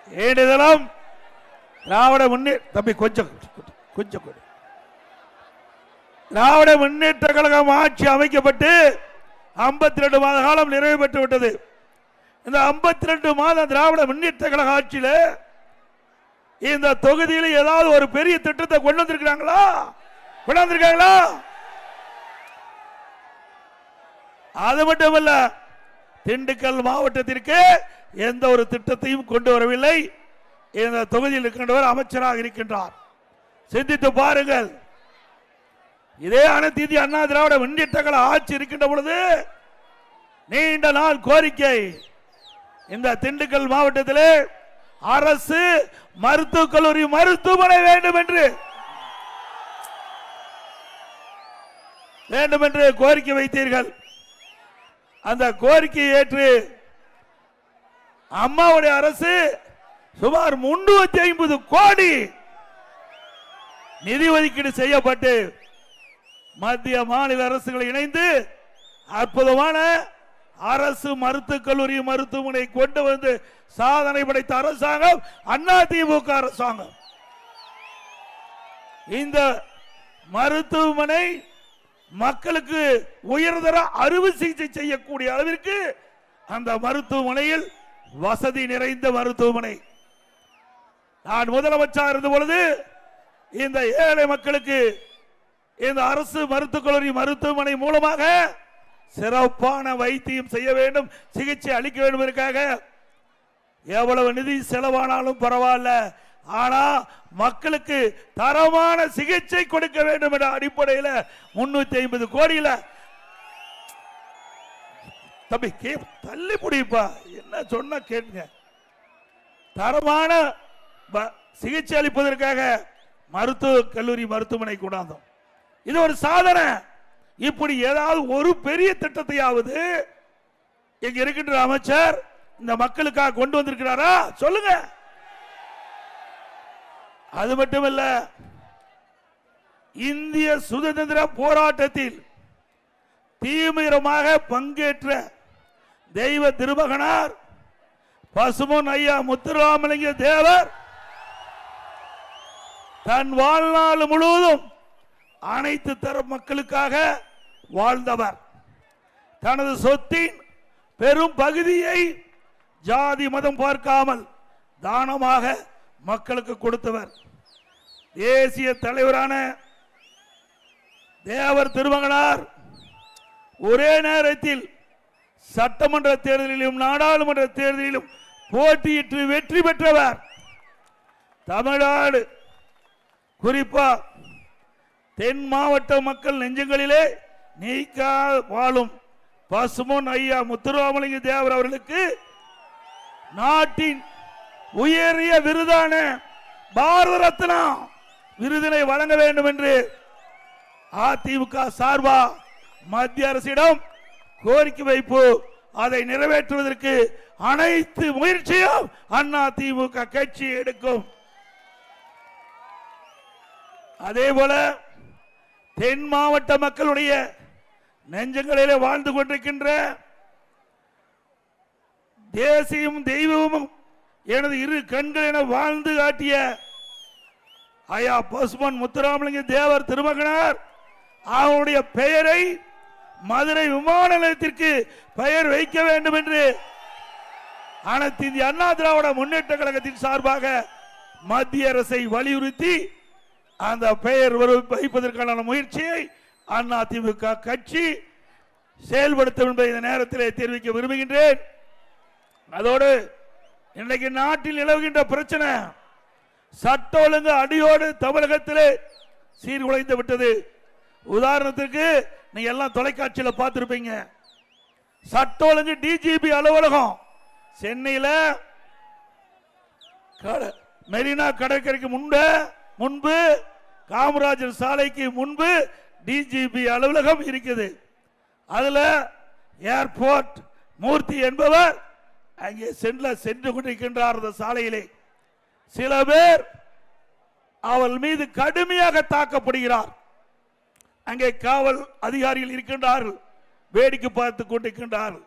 ஏனெல்லாம் திராவிட தம்பி கொஞ்சம் கொஞ்சம் திராவிட முன்னேற்ற கழகம் ஆட்சி அமைக்கப்பட்டு 52 மாத காலம் நிறைவு பெற்று விட்டது. இந்த 52 மாதம் திராவிட முன்னேற்ற கழக ஆட்சியில் இந்த தொகுதியில் ஏதாவது ஒரு பெரிய திட்டத்தை கொண்டு வந்திருக்கிறாங்களா? கொண்டாந்திருக்காங்களா? அது மட்டுமல்ல, திண்டுக்கல் மாவட்டத்திற்கு எந்த ஒரு திட்டத்தையும் கொண்டு வரவில்லை. இந்த தொகுதியில் இருக்கின்றவர் அமைச்சராக இருக்கின்றார். சிந்தித்து பாருங்கள். இதே அனைத்து இந்திய அண்ணா திராவிட முன்னேற்ற கழக ஆட்சி இருக்கின்ற பொழுது நீண்ட நாள் கோரிக்கை, இந்த திண்டுக்கல் மாவட்டத்தில் அரசு மருத்துவக் கல்லூரி மருத்துவமனை வேண்டும் என்று கோரிக்கை வைத்தீர்கள். அந்த கோரிக்கையை ஏற்று அம்மாவுடைய அரசு சுமார் 350 கோடி நிதி ஒதுக்கீடு செய்யப்பட்டு மத்திய மாநில அரசுகள் இணைந்து அற்புதமான அரசு மருத்துவக் கல்லூரி மருத்துவமனை கொண்டு வந்து சாதனை படைத்த அரசாங்கம் அதிமுக அரசாங்கம். இந்த மருத்துவமனை மக்களுக்கு உயர்தர அறுவை சிகிச்சை செய்யக்கூடிய அளவிற்கு அந்த மருத்துவமனையில் வசதி நிறைந்த மருத்துவமனை. நான் முதலமைச்சர் இருந்த பொழுது இந்த ஏழை மக்களுக்கு இந்த அரசு மருத்துவக் கல்லூரி மருத்துவமனை மூலமாக சிறப்பான வைத்தியம் செய்ய வேண்டும், சிகிச்சை அளிக்க வேண்டும் என்பதற்காக எவ்வளவு நிதி செலவானாலும் பரவாயில்ல, ஆனா மக்களுக்கு தரமான சிகிச்சை கொடுக்க வேண்டும் என்ற அடிப்படையில் 350 கோடியில தம்பி தள்ளி முடிப்பா, என்ன சொன்ன கேளுங்க, தரமான சிகிச்சை அளிப்பதற்காக மருத்துவக் கல்லூரி மருத்துவமனை கொண்டாந்தோம். இது ஒரு சாதனை. இப்படி ஏதாவது ஒரு பெரிய திட்டத்தையாவது இங்க இருக்கின்ற அமைச்சர் இந்த மக்களுக்காக கொண்டு வந்திருக்கிறாரா? சொல்லுங்க. அது மட்டுமல்ல, இந்திய சுதந்திர போராட்டத்தில் தீவிரமாக பங்கேற்ற தெய்வ திருமகனார் பசும்பொன் ஐயா முத்துராமலிங்க தேவர் தன் வாழ்நாள் முழுவதும் அனைத்து தர மக்களுக்காக வாழ்ந்தவர். தனது சொத்தின் பெரும் பகுதியை ஜாதி மதம் பார்க்காமல் தானமாக மக்களுக்கு கொடுத்தவர். தேசிய தலைவரான தேவர் திருமகனார் ஒரே நேரத்தில் சட்டமன்ற தேர்தலிலும் நாடாளுமன்ற தேர்தலிலும் போட்டியிட்டு வெற்றி பெற்றவர். தமிழ்நாடு குறிப்பா தென் மாவட்ட மக்கள் நெஞ்சங்களிலே நீக்கா வாழும் பசும்பொன் ஐயா முத்துராமலிங்க தேவர் அவர்களுக்கு நாட்டின் உயரிய விருதான பாரத ரத்னா விருதினை வழங்க வேண்டும் என்று அதிமுக சார்பா மத்திய அரசிடம் கோரிக்கை வைப்பு. அதை நிறைவேற்றுவதற்கு அனைத்து முயற்சியும் அதிமுக கட்சி எடுக்கும். அதே போல தென் மாவட்ட மக்களுடைய நெஞ்சங்களிலே வாழ்ந்து கொண்டிருக்கின்ற தேசியம் தெய்வமும் எனது இரு கண்கள் என வாழ்ந்து காட்டிய ஐயா பசும்பொன் முத்துராமலிங்க தேவர் திருமகனார் அவருடைய பெயரை மதுரை விமான நிலையத்திற்கு பெயர் வைக்க வேண்டும் என்று அனைத்து இந்திய அண்ணா திராவிட முன்னேற்ற கழகத்தின் சார்பாக மத்திய அரசை வலியுறுத்தி அந்த பெயர் வைப்பதற்கான முயற்சியை அதிமுக கட்சி செயல்படுத்தும் என்பதை இந்த நேரத்தில் தெரிவிக்க விரும்புகின்றேன். அதோடு இன்றைக்கு நாட்டில் நிலவுகின்ற பிரச்சனை சட்ட ஒழுங்கு அடியோடு தமிழகத்திலே சீர்குலைந்து விட்டது. உதாரணத்திற்கு நீங்க எல்லாம் தொலைக்காட்சியில் பார்த்திருப்பீங்க. சட்ட ஒழுங்கு டிஜிபி அலுவலகம் சென்னையில் மெரினா கடற்கரைக்கு முன்பு காமராஜர் சாலைக்கு முன்பு டிஜிபி அலுவலகம் இருக்குது. அதுல ஏர்போர்ட் மூர்த்தி என்பவர் அங்கே சென்று கொண்டிருக்கின்றார். அந்த சாலையிலே சில பேர் அவள் மீது கடுமையாக தாக்கப்படுகிறார். அங்கே காவல் அதிகாரிகள் இருக்கின்றார்கள், வேடிக்கை பார்த்து கொண்டிருக்கின்றார்கள்.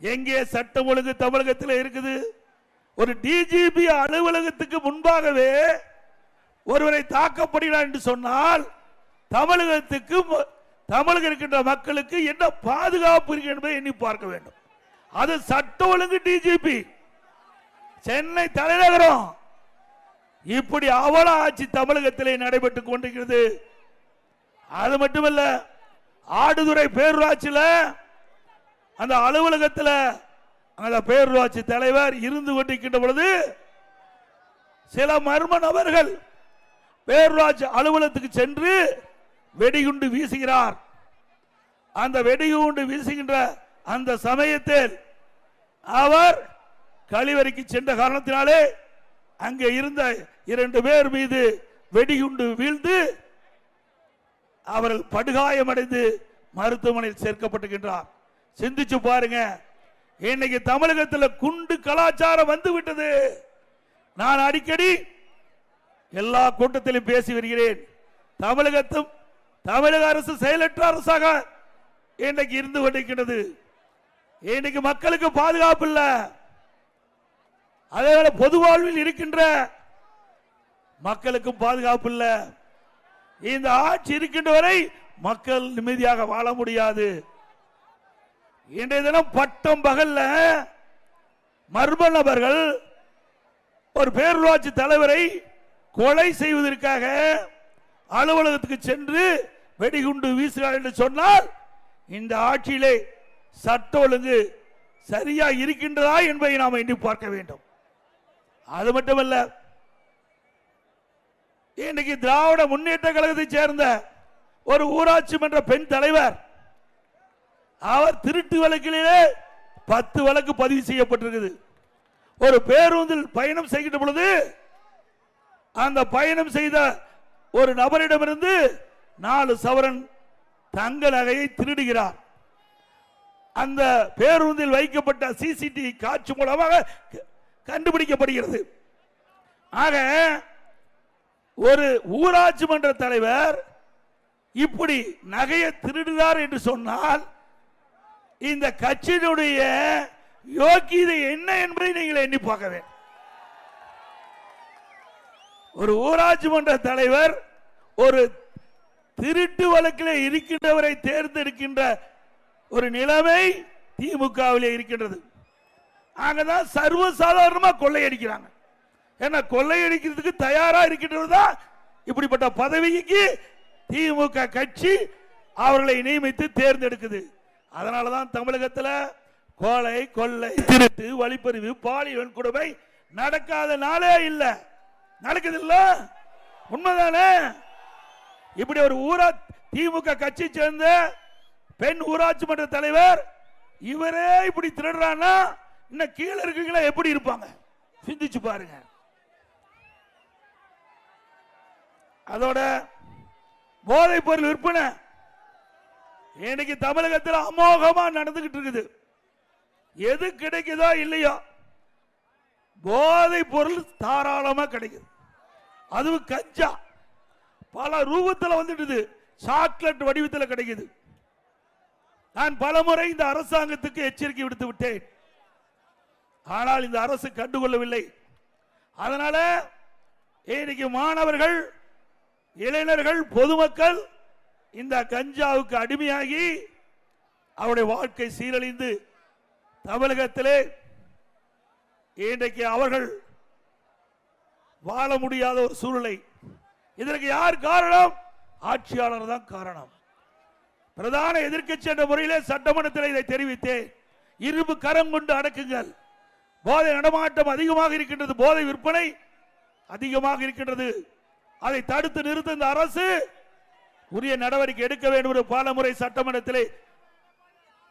எங்கே சட்டம் ஒழுங்கு தமிழகத்தில் இருக்குது? ஒரு டிஜிபி அலுவலகத்துக்கு முன்பாகவே ஒருவரை தாக்கப்படுகிறார் என்று சொன்னால் தமிழகத்துக்கு தமிழக இருக்கின்ற மக்களுக்கு என்ன பாதுகாப்பு இருக்கு என்பதை எண்ணி பார்க்க வேண்டும். அது சட்ட ஒழுங்கு டிஜிபி சென்னை தலைநகரம். இப்படி அவல ஆட்சி தமிழகத்திலே நடைபெற்றுக் கொண்டிருக்கிறது. அது மட்டுமல்ல, ஆடுதுறை பேரூராட்சியில் அந்த அலுவலகத்தில் அந்த பேரூராட்சி தலைவர் இருந்து கொண்டிருக்கின்ற பொழுது சில மர்ம நபர்கள் பேரூராட்சி அலுவலகத்துக்கு சென்று வெடிகுண்டு வீசுகிறார். அந்த வெடிகுண்டு வீசுகின்ற அந்த சமயத்தில் அவர் கழிவறைக்கு சென்ற காரணத்தினாலே அங்கே இருந்த 2 பேர் மீது வெடிகுண்டு வீழ்ந்து அவர்கள் படுகாயமடைந்து மருத்துவமனையில் சேர்க்கப்பட்டிருக்கின்றார். சிந்திச்சு பாருங்க, இன்னைக்கு தமிழகத்தில் குண்டு கலாச்சாரம் வந்து விட்டது. நான் அடிக்கடி எல்லா கூட்டத்திலும் பேசி வருகிறேன். தமிழக அரசு செயலற்ற அரசாக இன்றைக்கு இருந்து கொண்டிருக்கிறது. இன்னைக்கு மக்களுக்கு பாதுகாப்பு இல்லை. அதே பொது வாழ்வில் இருக்கின்ற மக்களுக்கும் பாதுகாப்பு இல்லை. இந்த ஆட்சி இருக்கின்ற வரை மக்கள் நிம்மதியாக வாழ முடியாது. இன்றைய தினம் பட்டம் பகல்ல மர்ம நபர்கள் ஒரு பேரூராட்சி தலைவரை கொலை செய்வதற்காக அலுவலகத்துக்கு சென்று வெடிகுண்டு வீசுகிறார் என்று சொன்னால் இந்த ஆட்சியிலே சட்ட ஒழுங்கு சரியா இருக்கின்றதா என்பதை நாம் எண்ணி பார்க்க வேண்டும். அது மட்டுமல்ல, இன்னைக்கு திராவிட முன்னேற்ற கழகத்தை சேர்ந்த ஒரு ஊராட்சி மன்ற பெண் தலைவர், அவர் திருட்டு வழக்கிலே 10 வழக்கு பதிவு செய்யப்பட்டிருக்குது. ஒரு பேருந்தில் பயணம் செய்கின்ற பொழுது அந்த பயணம் செய்த ஒரு நபரிடமிருந்து 4 சவரன் தங்க நகையை திருடுகிறார். அந்த பேருந்தில் வைக்கப்பட்ட சிசிடிவி காட்சி மூலமாக கண்டுபிடிக்கப்படுகிறது. ஆக ஒரு ஊராட்சி மன்ற தலைவர் இப்படி நகையை திருடுகிறார் என்று சொன்னால் இந்த கட்சியினுடைய யோக்கியதை என்ன என்பதை நீங்கள் எண்ணி பார்க்க வேண்டும். ஒரு ஊராட்சி மன்ற தலைவர் ஒரு திருட்டு வழக்கில் இருக்கின்றவரை தேர்ந்தெடுக்கின்ற ஒரு நிலைமை திமுகவிலே இருக்கின்றது. அங்கதான் சர்வசாதாரணமாக கொள்ளையடிக்கிறாங்க. ஏன்னா கொள்ளையடிக்கிறதுக்கு தயாரா இருக்கின்றதா இப்படிப்பட்ட பதவிக்கு திமுக கட்சி அவர்களை நியமித்து தேர்ந்தெடுக்குது. அதனாலதான் தமிழகத்தில் கொலை, கொள்ளை, திருட்டு, வழிப்பறிவு, பாலியல் வன்கொடுமை நடக்காத நாளே இல்லை. நடக்குது இல்ல? உண்மைதானே? இப்படி ஒரு திமுக கட்சி சேர்ந்த பெண் ஊராட்சி மன்ற தலைவர் இவரே இப்படி திருடுறான்னா இன்னும் கீழே இருக்கீங்களா எப்படி இருப்பாங்க? சிந்திச்சு பாருங்க. அதோட போதைப் பொருள் விற்பனை இன்னைக்கு தமிழகத்தில் அமோகமா நடந்துகிட்டு இருக்குது. எது கிடைக்குதோ இல்லையோ போதைப் பொருள் தாராளமா கிடைக்குது. அதுவும் கஞ்சா பல ரூபத்தில் வந்துட்டு சாக்லேட் வடிவத்தில் கிடைக்குது. நான் பலமுறை இந்த அரசாங்கத்துக்கு எச்சரிக்கை விடுத்து விட்டேன். ஆனால் இந்த அரசு கண்டுகொள்ளவில்லை. அதனால இன்னைக்கு மாணவர்கள், இளைஞர்கள், பொதுமக்கள் இந்த கஞ்சாவுக்கு அடிமையாகி அவருடைய வாழ்க்கை சீரழிந்து தமிழகத்திலே இன்றைக்கு அவர்கள் வாழ முடியாத ஒரு சூழ்நிலை. இதற்கு யார் காரணம்? ஆட்சியாளர் தான் காரணம். பிரதான எதிர்க்கட்சி என்ற முறையிலே சட்டமன்றத்தில் இதை தெரிவித்தேன். இரும்பு கரம் கொண்டு அடக்குங்கள். போதை நடமாட்டம் அதிகமாக இருக்கின்றது, போதை விற்பனை அதிகமாக இருக்கின்றது. அதை தடுத்து நிறுத்த இந்த அரசு உரிய நடவடிக்கை எடுக்க வேண்டும் என்று பல முறை சட்டமன்றத்திலே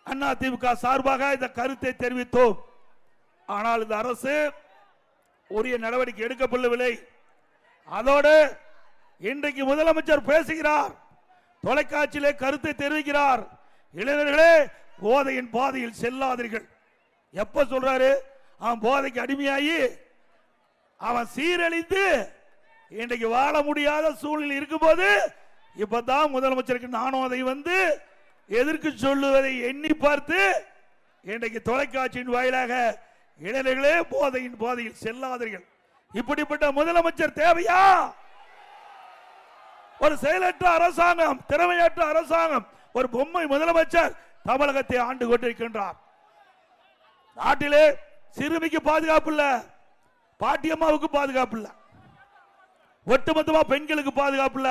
அதிமுக சார்பாக இந்த கருத்தை தெரிவித்தோம். ஆனால் இந்த அரசு உரிய நடவடிக்கை எடுக்கப்படவில்லை. அதோடு இன்றைக்கு முதலமைச்சர் பேசுகிறார், தொலைக்காட்சியிலே கருத்தை தெரிவிக்கிறார். இளைஞர்களே போதையின் பாதையில் செல்லாதீர்கள். எப்ப சொல்றாரு? அவன் போதைக்கு அடிமையாகி அவன் சீரழிந்து இன்றைக்கு வாழ முடியாத சூழ்நிலை இருக்கும்போது இப்பதான் முதலமைச்சருக்கு நானும் அதை வந்து எதிர்க்கு சொல்லுவதை எண்ணி பார்த்து இன்றைக்கு தொலைக்காட்சியின் வாயிலாக இளைஞர்களே போதையின் பாதையில் செல்லாதீர்கள். இப்படிப்பட்ட முதலமைச்சர் தேவையா? ஒரு செயலற்ற அரசாங்கம், திறமையற்ற அரசாங்கம், ஒரு பொம்மை முதலமைச்சர் தமிழகத்தை ஆண்டு கொண்டிருக்கின்றார். நாட்டிலே சிறுமிக்கு பாதுகாப்பு இல்ல, பாட்டியம்மாவுக்கு பாதுகாப்பு இல்ல, ஒட்டுமொத்தமா பெண்களுக்கு பாதுகாப்பு இல்ல,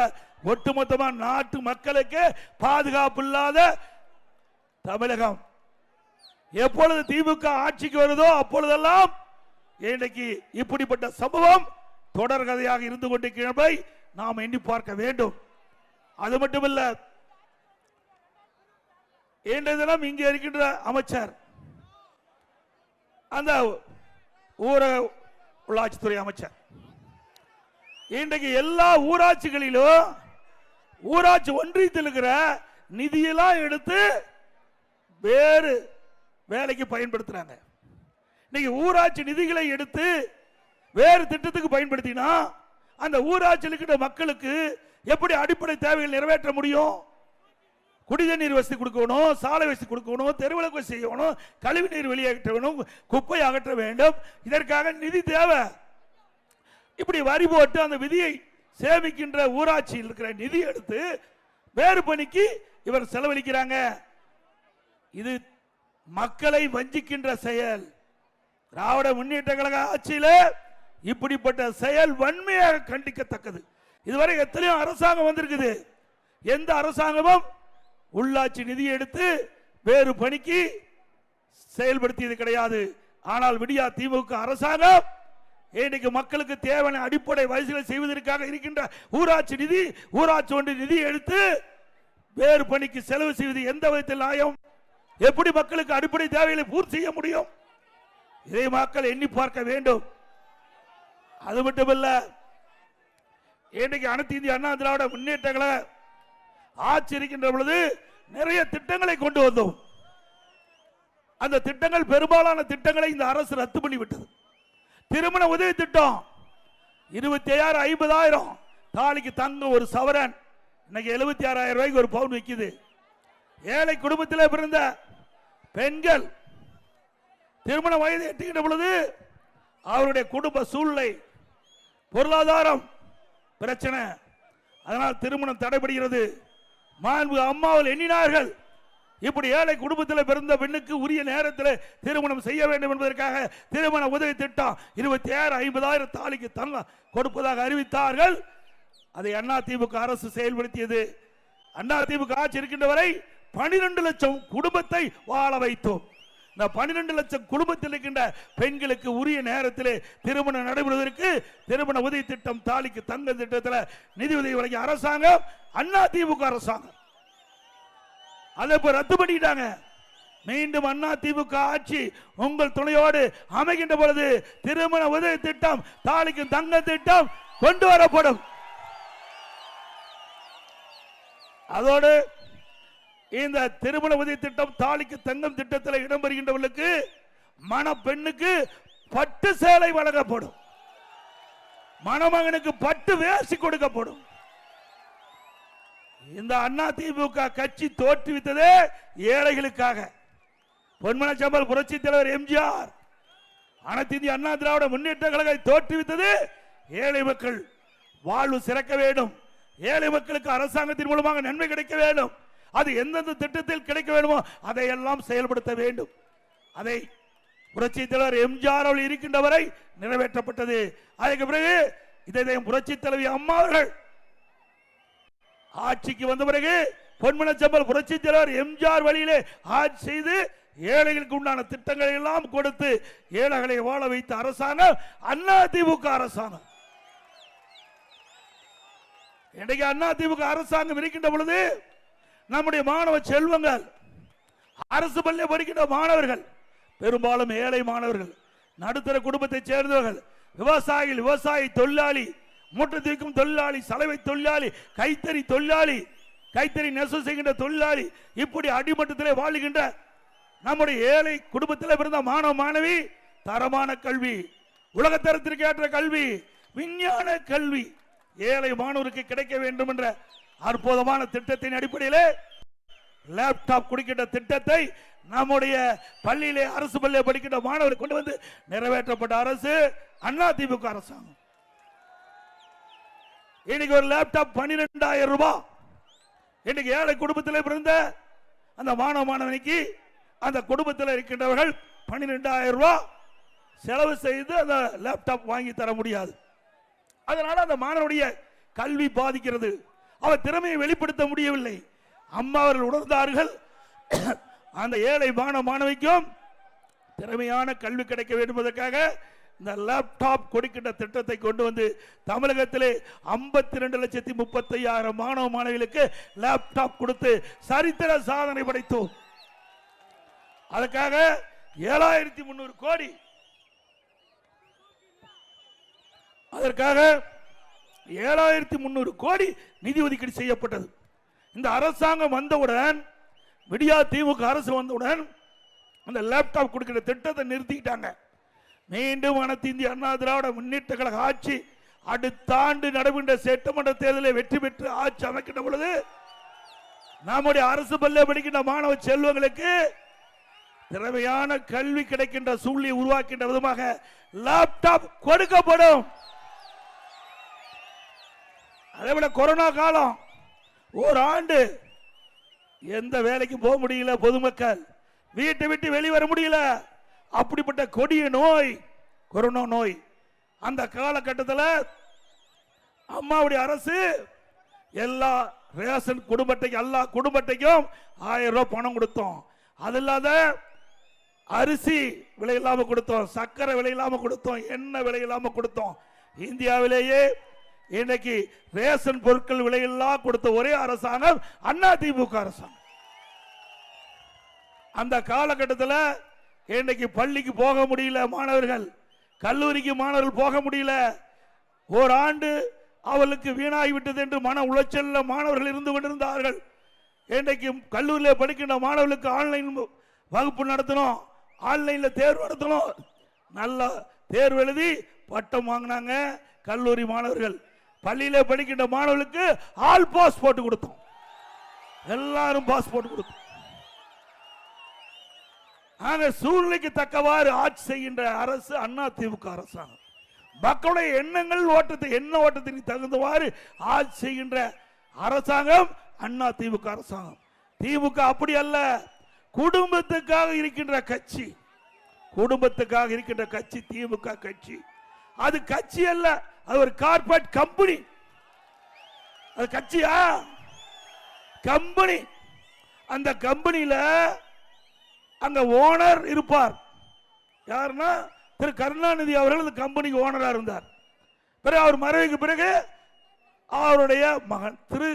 ஒட்டுமொத்தமா நாட்டு மக்களுக்கு பாதுகாப்பு இல்லாத தமிழகம். எப்பொழுது திமுக ஆட்சிக்கு வருதோ அப்பொழுதெல்லாம் இன்றைக்கு இப்படிப்பட்ட சம்பவம் தொடர்கதையாக இருந்து கொண்டிருக்கிறதை நாம் எண்ணி பார்க்க வேண்டும். அது மட்டுமல்ல, இன்றைய தினம் இங்கே இருக்கின்ற அமைச்சர், அந்த ஊரக உள்ளாட்சித்துறை அமைச்சர், இன்றைக்கு எல்லா ஊராட்சிகளிலும் ஊராட்சி ஒன்றியத்தில் இருக்கிற நிதியெல்லாம் எடுத்து வேறு வேலைக்கு பயன்படுத்துறாங்க. இன்னைக்கு ஊராட்சி நிதிகளை எடுத்து வேறு திட்டத்துக்கு பயன்படுத்தினா அந்த ஊராட்சியில் இருக்கிற மக்களுக்கு எப்படி அடிப்படை தேவைகள் நிறைவேற்ற முடியும்? குடிநீர் வசதி கொடுக்கணும், சாலை வசதி கொடுக்கணும், தெருவிளக்கு வசதி செய்யணும், கழிவு நீர் வெளியேற்ற வேண்டும், குப்பை அகற்ற வேண்டும். இதற்காக நிதி தேவை. இப்படி வரி போட்டு அந்த விதியை சேமிக்கின்ற ஊராட்சியில் இருக்கிற நிதி எடுத்து வேறு பணிக்கு இவர் செலவழிக்கிறாங்க. இது மக்களை வஞ்சிக்கின்ற செயல். திராவிட முன்னேற்ற கழக ஆட்சியில் இப்படிப்பட்ட செயல் வன்மையாக கண்டிக்கத்தக்கது. இதுவரை எத்தனையோ அரசாங்கம் வந்திருக்குது. எந்த அரசாங்கமும் உள்ளாட்சி நிதி எடுத்து வேறு பணிக்கு செயல்படுத்தியது கிடையாது. ஆனால் விடியா திமுக அரசாங்கம் இன்னைக்கு மக்களுக்கு தேவையான அடிப்படை வசதிகளை செய்வதற்காக இருக்கின்ற ஊராட்சி நிதி, ஊராட்சி ஒன்றிய நிதி எடுத்து வேறு பணிக்கு செலவு செய்வது எந்த விதத்தில் நியாயம்? எப்படி மக்களுக்கு அடிப்படை தேவைகளை பூர்த்தி செய்ய முடியும்? இதை மக்கள் எண்ணி பார்க்க வேண்டும். அது மட்டுமல்ல, இன்றைக்கு அனைத்து இந்திய அண்ணா திராவிட முன்னேற்ற கழக ஆட்சி இருக்கின்ற பொழுது நிறைய திட்டங்களை கொண்டு வந்தோம். அந்த திட்டங்கள், பெரும்பாலான திட்டங்களை இந்த அரசு ரத்து பண்ணிவிட்டது. திருமண உதவி திட்டம் 25,000 50,000, தாலிக்கு தங்கம் ஒரு சவரன் இன்னைக்கு 76,000 ரூபாய்க்கு ஒரு பவுன் விற்குது. ஏழை குடும்பத்தில் பிறந்த பெண்கள் திருமண வயதை எட்டுகின்ற பொழுது அவருடைய குடும்ப சூழ்நிலை, பொருளாதாரம் பிரச்சனை, அதனால் திருமணம் தடைபடுகிறது. மாண்பு அம்மாவில் எண்ணினார்கள், இப்படி ஏழை குடும்பத்தில் பிறந்த பெண்ணுக்கு உரிய நேரத்தில் திருமணம் செய்ய வேண்டும் என்பதற்காக திருமண உதவி திட்டம் 26,000 50,000 தாலிக்கு தங்கம் கொடுப்பதாக அறிவித்தார்கள். அதை அண்ணா திமுக அரசு செயல்படுத்தியது. அண்ணா திமுக ஆட்சி இருக்கின்ற வரை 12 லட்சம் குடும்பத்தை வாழ வைத்தோம். இந்த 12 லட்சம் குடும்பத்தில் இருக்கின்ற பெண்களுக்கு உரிய நேரத்தில் திருமணம் நடைபெறுவதற்கு திருமண உதவி திட்டம், தாலிக்கு தங்க திட்டத்தில் நிதி உதவி வழங்கிய அரசாங்கம் அண்ணா திமுக அரசாங்கம். அதை இப்ப ரத்து பண்ணிட்டாங்க. மீண்டும் அண்ணா திமுக ஆட்சி உங்கள் துணையோடு அமைகின்ற பொழுது திருமண உதவி திட்டம், தாலிக்கு தங்க திட்டம் கொண்டு வரப்படும். அதோடு இந்த திருமண உதவி திட்டம், தாலிக்கு தங்கம் திட்டத்தில் இடம்பெறுகின்றவர்களுக்கு மணப்பெண்ணுக்கு பட்டு சேலை வழங்கப்படும், மணமகனுக்கு பட்டு வேசி கொடுக்கப்படும். இந்த அண்ணா திமுக கட்சி தோற்றுவித்ததே ஏழைகளுக்காக. பொன்மனச்சம்பல் புரட்சி தலைவர் எம்ஜிஆர் அனைத்து இந்திய அண்ணா திராவிட முன்னேற்ற கழகத்தை தோற்றுவித்தது ஏழை மக்கள் வாழ்வு சிறக்க வேண்டும், ஏழை மக்களுக்கு அரசாங்கத்தின் மூலமாக நன்மை கிடைக்க வேண்டும். அது எந்தெந்த திட்டத்தில் கிடைக்க வேண்டுமோ அதையெல்லாம் செயல்படுத்த வேண்டும். அதை புரட்சி தலைவர் எம்ஜிஆர் அவர்கள் இருக்கின்ற வரை நிறைவேற்றப்பட்டது. அதுக்கு பிறகு இதை புரட்சி தலைவி அம்மா அவர்கள் ஆட்சிக்கு வந்த பிறகு பொன்மனச்சம்பல் புரட்சி தலைவர் எம்ஜிஆர் வழியிலே ஆட்சி செய்து ஏழைகளுக்கு உண்டான திட்டங்களை எல்லாம் கொடுத்து ஏழைகளை வாழ வைத்த அரசாங்கம் அண்ணா திமுக அரசாங்கம். இன்றைக்கு அண்ணா திமுக அரசாங்கம் இருக்கின்ற பொழுது நம்முடைய மாணவ செல்வங்கள், அரசு பள்ளியில் படிக்கின்ற மாணவர்கள் பெரும்பாலும் ஏழை மாணவர்கள், நடுத்தர குடும்பத்தை சேர்ந்தவர்கள், விவசாயிகள், விவசாயி தொழிலாளி, மூட்டை தூக்கும் தொழிலாளி, சலவை தொழிலாளி, கைத்தறி தொழிலாளி, கைத்தறி நெசவு செய்கின்ற தொழிலாளி, இப்படி அடிமட்டத்திலே வாழுகின்ற நம்முடைய ஏழை குடும்பத்தில் பிறந்த மாணவ மாணவி தரமான கல்வி, உலகத்தரத்திற்கு ஏற்ற கல்வி, விஞ்ஞான கல்வி ஏழை மாணவருக்கு கிடைக்க வேண்டும் என்ற அற்புதமான திட்டத்தின் அடிப்படையில் லேப்டாப் கொடுக்கின்ற திட்டத்தை நம்முடைய பள்ளியிலே அரசு பள்ளியை படிக்கின்ற மாணவர்கள் கொண்டு வந்து நிறைவேற்றப்பட்ட அரசு அதிமுக அரசாங்கம். இன்னைக்கு ஒரு லேப்டாப் 12,000 ரூபாய். இன்னைக்கு ஏழை குடும்பத்தில் பிறந்த அந்த மாணவனுக்கு அந்த குடும்பத்தில் இருக்கின்றவர்கள் 12,000 ரூபாய் செலவு செய்து அந்த லேப்டாப் வாங்கி தர முடியாது. அதனால அந்த மாணவனுடைய கல்வி பாதிக்கிறது. அவர் திறமையை வெளிப்படுத்த முடியவில்லை. அம்மா அவர்கள் உணர்ந்தார்கள், அந்த ஏழை மாணவிக்கும் திறமையான கல்வி கிடைக்க வேண்டும் என்பதற்காக இந்த லேப்டாப் கொடுக்கின்ற திட்டத்தை கொண்டு வந்து தமிழகத்திலே 52,35,000 மாணவ மாணவிகளுக்கு லேப்டாப் கொடுத்து சரித்திர சாதனை படைத்தோம். அதற்காக 7,300 கோடி, அதற்காக 7,300 கோடி நிதி ஒதுக்கீடு செய்யப்பட்டது. இந்த அரசாங்கம் வந்தவுடன், விடியா திமுக அரசு வந்தவுடன் அந்த லேப்டாப் கொடுக்கிற திட்டத்தை நிறுத்திட்டாங்க. மீண்டும் அனைத்து இந்திய அண்ணா திராவிட முன்னேற்ற கழக ஆட்சி அடுத்த ஆண்டு நடைபெற்ற சட்டமன்ற தேர்தலில் வெற்றி பெற்று ஆட்சி அமைக்கின்ற பொழுது நம்முடைய அரசு பள்ளியில் படிக்கின்ற மாணவ செல்வங்களுக்கு திறமையான கல்வி கிடைக்கின்ற சூழ்நிலை உருவாக்கின்ற விதமாக லேப்டாப் கொடுக்கப்படும். அதேபோல கொரோனா காலம், ஒரு ஆண்டு எந்த வேலைக்கு போக முடியல, பொதுமக்கள் வீட்டை விட்டு வெளிவர முடியல. அப்படிப்பட்ட கொடிய நோய் கொரோனா நோய். அந்த காலகட்டத்தில் அம்மாவுடைய அரசு எல்லா ரேஷன் குடும்பத்தையும் எல்லா குடும்பத்தையும் 1000 ரூபாய் பணம் கொடுத்தோம். அது இல்லாத அரிசி விலை இல்லாம கொடுத்தோம், சர்க்கரை விலை இல்லாம கொடுத்தோம், எண்ணெய் விலை இல்லாம கொடுத்தோம். இந்தியாவிலேயே இன்னைக்கு ரேஷன் பொருட்கள் விலையெல்லாம் கொடுத்த ஒரே அரசாங்கம் அதிமுக அரசாங்கம். அந்த காலகட்டத்தில் இன்னைக்கு பள்ளிக்கு போக முடியல மாணவர்கள், கல்லூரிக்கு மாணவர்கள் போக முடியல. ஓராண்டு அவளுக்கு வீணாகிவிட்டது என்று மன உளைச்சல் மாணவர்கள் இருந்து கொண்டிருந்தார்கள். இன்றைக்கு கல்லூரியில் படிக்கின்ற மாணவர்களுக்கு ஆன்லைன் வகுப்பு நடத்தணும், ஆன்லைன்ல தேர்வு நடத்தணும். நல்ல தேர்வு எழுதி பட்டம் வாங்கினாங்க கல்லூரி மாணவர்கள். பள்ளியில படிக்கின்ற மாணவர்களுக்கு ஆல் பாஸ் போட்டு கொடுத்தோம், எல்லாரும் பாஸ் போட்டு கொடுத்தோம். சூழ்நிலைக்கு தக்கவாறு ஆட்சி செய்கின்ற அரசு அதிமுக அரசாங்கம். மக்களுடைய எண்ணங்கள் ஓட்டத்தை தகுந்தவாறு ஆட்சி செய்கின்ற அரசாங்கம் அதிமுக அரசாங்கம். திமுக அப்படி அல்ல, குடும்பத்துக்காக இருக்கின்ற கட்சி, குடும்பத்துக்காக இருக்கின்ற கட்சி திமுக கட்சி. அது கட்சி அல்ல, அது ஒரு கார்ப்பரேட் கம்பெனி. அது கட்சியா? கம்பெனி. அந்த கம்பெனியில அங்க ஓனர் இருப்பார். யாருன்னா திரு கருணாநிதி அவர்கள் அந்த கம்பெனிக்கு ஓனரா இருந்தார். பிறகு அவர் மறைவுக்கு பிறகு அவருடைய மகன் திரு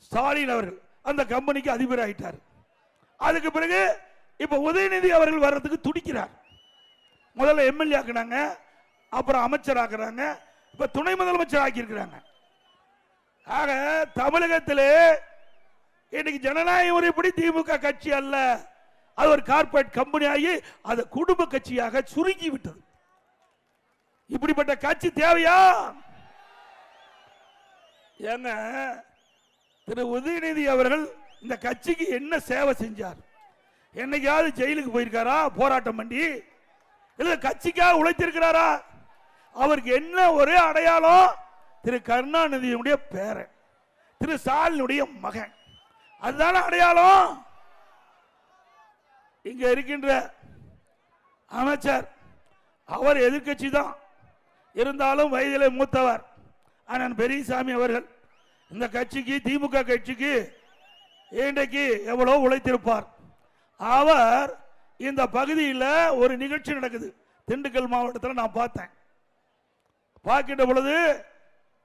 ஸ்டாலின் அவர்கள் அந்த கம்பெனிக்கு அதிபர் ஆயிட்டார். அதுக்கு பிறகு இப்ப உதயநிதி அவர்கள் வர்றதுக்கு துடிக்கிறார். முதல்ல எம்எல்ஏ ஆக்குனாங்க, அப்புறம் அமைச்சர் ஆக்குறாங்க, இப்ப துணை முதலமைச்சர் ஆக்கி இருக்கிறாங்க. ஆக தமிழகத்திலே இன்னைக்கு ஜனநாயக முறைப்படி திமுக கட்சி அல்ல, அது ஒரு கார்ப்பரேட் கம்பெனி ஆகி அது குடும்ப கட்சியாக சுருங்கி விட்டது. இப்படிப்பட்ட கட்சி தேவையா? ஏங்க திரு உதயநிதி அவர்கள் இந்த கட்சிக்கு என்ன சேவை செஞ்சார்? என்னைக்காவது ஜெயிலுக்கு போயிருக்காரா போராட்டம் பண்ணி? இல்ல கட்சிக்காக உழைத்திருக்கிறாரா? அவருக்கு என்ன ஒரே அடையாளம்? திரு கருணாநிதியுடைய பேரன், திரு ஸ்டாலினுடைய மகன், அதுதான அடையாளம். இங்க இருக்கின்ற அமைச்சர் அவர் எதிர்கட்சி தான் இருந்தாலும் வயதிலே மூத்தவர் அண்ணன் பெரியசாமி அவர்கள் இந்த கட்சிக்கு திமுக கட்சிக்கு இன்றைக்கு எவ்வளவு உழைத்திருப்பார். அவர் இந்த பகுதியில் ஒரு நிகழ்ச்சி நடக்குது திண்டுக்கல் மாவட்டத்தில், நான் பார்த்தேன். பார்க்கின்ற பொழுது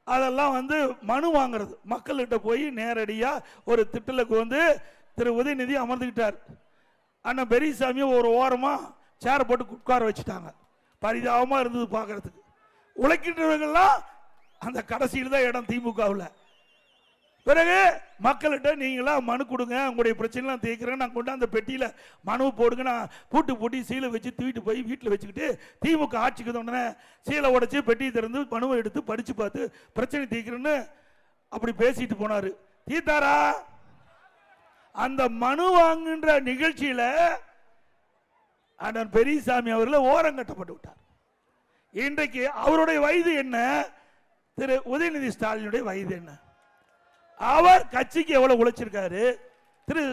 அதெல்லாம் மனு வாங்குறது, மக்கள்கிட்ட போய் நேரடியா ஒரு திட்டலுக்கு திரு உதயநிதி அமர்ந்துகிட்டார். அண்ணன் பெரியசாமி ஒரு ஓரமா சேர போட்டு உட்கார வச்சுட்டாங்க. பரிதாபமா இருந்தது பார்க்கறதுக்கு. உழைக்கின்றவர்கள்லாம் அந்த கடைசியில் தான் இடம் திமுகவில். பிறகு மக்கள்கிட்ட நீங்களா மனு கொடுங்க, உங்களுடைய பிரச்சனைலாம் தீர்க்கிறேன், நான் கொண்டு அந்த பெட்டியில் மனு போடுங்க, நான் பூட்டி சீலை வச்சு தூக்கிட்டு போய் வீட்டில் வச்சுக்கிட்டு திமுக ஆட்சிக்கு தோணுன சீலை உடைச்சு பெட்டியை திறந்து மனுவை எடுத்து படிச்சு பார்த்து பிரச்சனை தீர்க்கிறேன்னு அப்படி பேசிட்டு போனாரு. தீர்த்தாரா? அந்த மனு வாங்குகின்ற நிகழ்ச்சியில அண்ணன் பெரியசாமி அவர்கள் ஓரம் கட்டப்பட்டு விட்டார். இன்றைக்கு அவருடைய வயது என்ன, திரு உதயநிதி ஸ்டாலினுடைய வயது என்ன? அவர் கட்சிக்கு எவ்வளவு உழைச்சிருக்காரு, திரு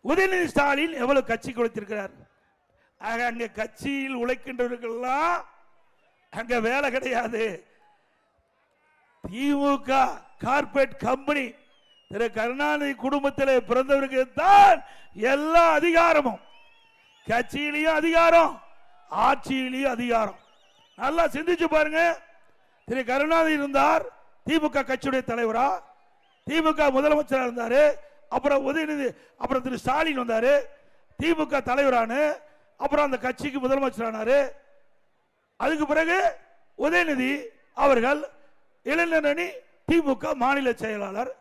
உதயநிதி ஸ்டாலின் எவ்வளவு கட்சிக்கு உழைத்திருக்கிறார். அங்க கட்சியில் உழைக்கின்றவர்கள்லாம் அங்க வேலை கிடையாது. திமுக கார்பரேட் கம்பெனி திரு கருணாநிதி குடும்பத்தில் பிறந்தவருக்கு தான் எல்லா அதிகாரமும், கட்சியிலையும் அதிகாரம், ஆட்சியிலையும் அதிகாரம். நல்லா சிந்திச்சு பாருங்க. திரு கருணாநிதி இருந்தார், திமுக கட்சியுடைய தலைவரா, திமுக முதலமைச்சராக இருந்தாரு. அப்புறம் உதயநிதி, அப்புறம் திரு ஸ்டாலின் வந்தாரு, திமுக தலைவரானு, அப்புறம் அந்த கட்சிக்கு முதலமைச்சரானாரு. அதுக்கு பிறகு உதயநிதி அவர்கள் இளைஞரணி திமுக மாநில செயலாளர்,